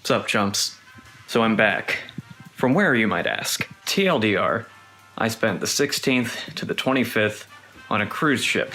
Sup, chumps? So I'm back. From where, you might ask? TLDR, I spent the 16th to the 25th on a cruise ship.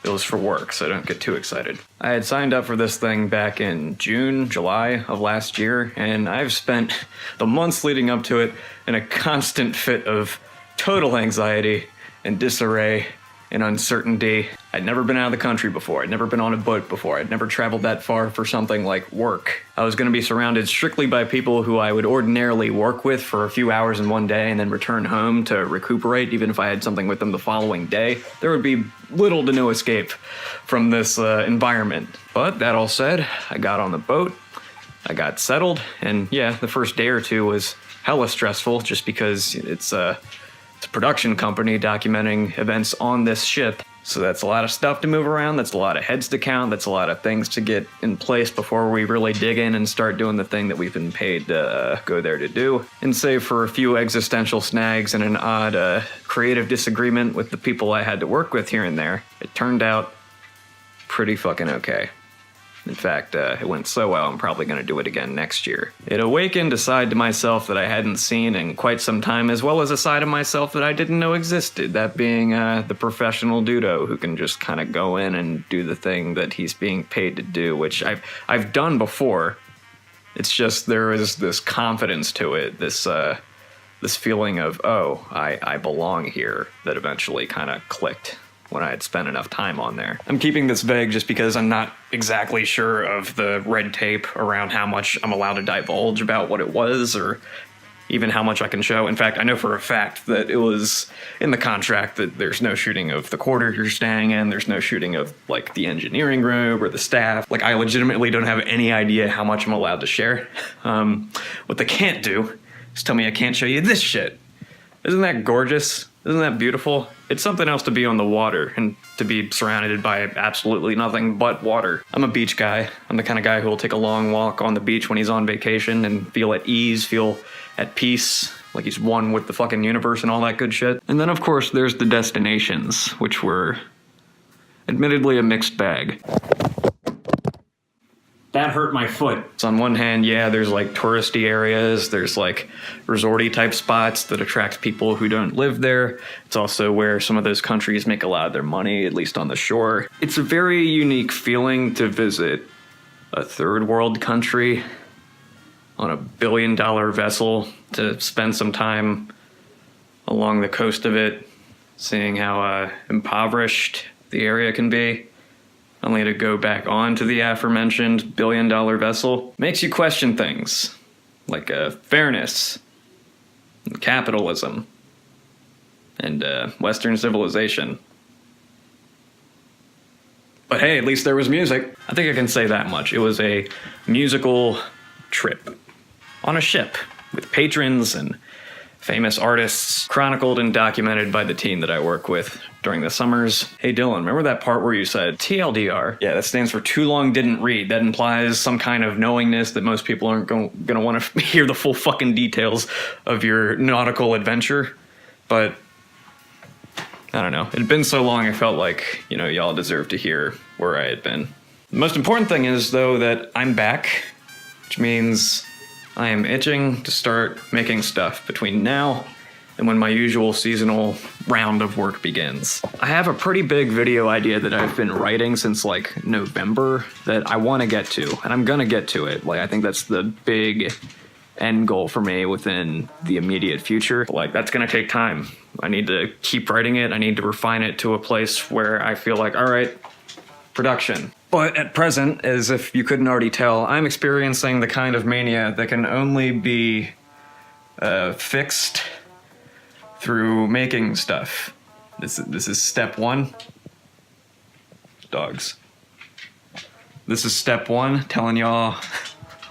It was for work, so don't get too excited. I had signed up for this thing back in June, July of last year, and I've spent the months leading up to it in a constant fit of total anxiety and disarray and uncertainty. I'd never been out of the country before. I'd never been on a boat before. I'd never traveled that far for something like work. I was going to be surrounded strictly by people who I would ordinarily work with for a few hours in one day and then return home to recuperate, even if I had something with them the following day. There would be little to no escape from this environment. But that all said, I got on the boat, I got settled, and yeah, the first day or two was hella stressful just because it's a production company documenting events on this ship. So that's a lot of stuff to move around, that's a lot of heads to count, that's a lot of things to get in place before we really dig in and start doing the thing that we've been paid to go there to do. And save for a few existential snags and an odd creative disagreement with the people I had to work with here and there, it turned out pretty fucking okay. In fact, it went so well, I'm probably going to do it again next year. It awakened a side to myself that I hadn't seen in quite some time, as well as a side of myself that I didn't know existed, that being the professional dudo who can just kind of go in and do the thing that he's being paid to do, which I've done before. It's just there is this confidence to it, this feeling of, oh, I belong here, that eventually kind of clicked when I had spent enough time on there. I'm keeping this vague just because I'm not exactly sure of the red tape around how much I'm allowed to divulge about what it was, or even how much I can show. In fact, I know for a fact that it was in the contract that there's no shooting of the quarter you're staying in, there's no shooting of, like, the engineering room or the staff. Like, I legitimately don't have any idea how much I'm allowed to share. What they can't do is tell me I can't show you this shit. Isn't that gorgeous? Isn't that beautiful? It's something else to be on the water and to be surrounded by absolutely nothing but water. I'm a beach guy. I'm the kind of guy who will take a long walk on the beach when he's on vacation and feel at ease, feel at peace, like he's one with the fucking universe and all that good shit. And then, of course, there's the destinations, which were admittedly a mixed bag. That hurt my foot. So on one hand, yeah, there's like touristy areas, there's like resorty type spots that attract people who don't live there. It's also where some of those countries make a lot of their money, at least on the shore. It's a very unique feeling to visit a third world country on a billion-dollar vessel, to spend some time along the coast of it, seeing how impoverished the area can be, only to go back onto the aforementioned billion-dollar vessel. Makes you question things, like fairness, and capitalism, and Western civilization. But hey, at least there was music. I think I can say that much. It was a musical trip on a ship with patrons and famous artists, chronicled and documented by the team that I work with during the summers. Hey Dylan, remember that part where you said TLDR? Yeah, that stands for too long didn't read. That implies some kind of knowingness that most people aren't gonna want to hear the full fucking details of your nautical adventure. But I don't know. It had been so long I felt like, you know, y'all deserve to hear where I had been. The most important thing is, though, that I'm back, which means I am itching to start making stuff between now and when my usual seasonal round of work begins. I have a pretty big video idea that I've been writing since like November that I want to get to, and I'm gonna get to it. Like, I think that's the big end goal for me within the immediate future. Like, that's gonna take time. I need to keep writing it. I need to refine it to a place where I feel like, all right, production. But at present, as if you couldn't already tell, I'm experiencing the kind of mania that can only be fixed through making stuff. This is step one. Dogs. This is step one, telling y'all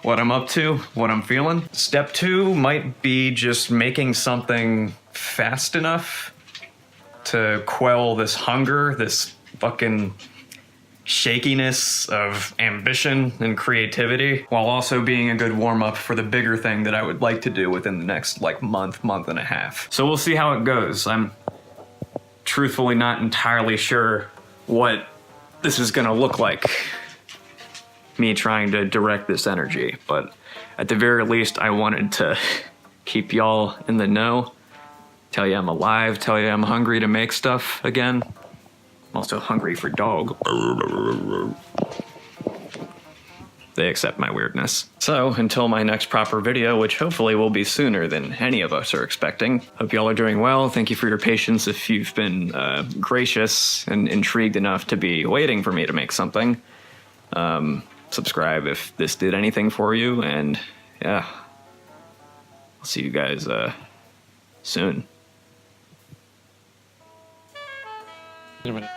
what I'm up to, what I'm feeling. Step two might be just making something fast enough to quell this hunger, this fucking shakiness of ambition and creativity, while also being a good warm-up for the bigger thing that I would like to do within the next like month and a half. So we'll see how it goes. I'm truthfully not entirely sure what this is gonna look like. me trying to direct this energy, but at the very least, I wanted to keep y'all in the know, tell you I'm alive, tell you I'm hungry to make stuff again. I'm also hungry for dog. They accept my weirdness. So, until my next proper video, which hopefully will be sooner than any of us are expecting, hope y'all are doing well. Thank you for your patience if you've been gracious and intrigued enough to be waiting for me to make something. Subscribe if this did anything for you, and yeah, I'll see you guys soon. Wait a minute.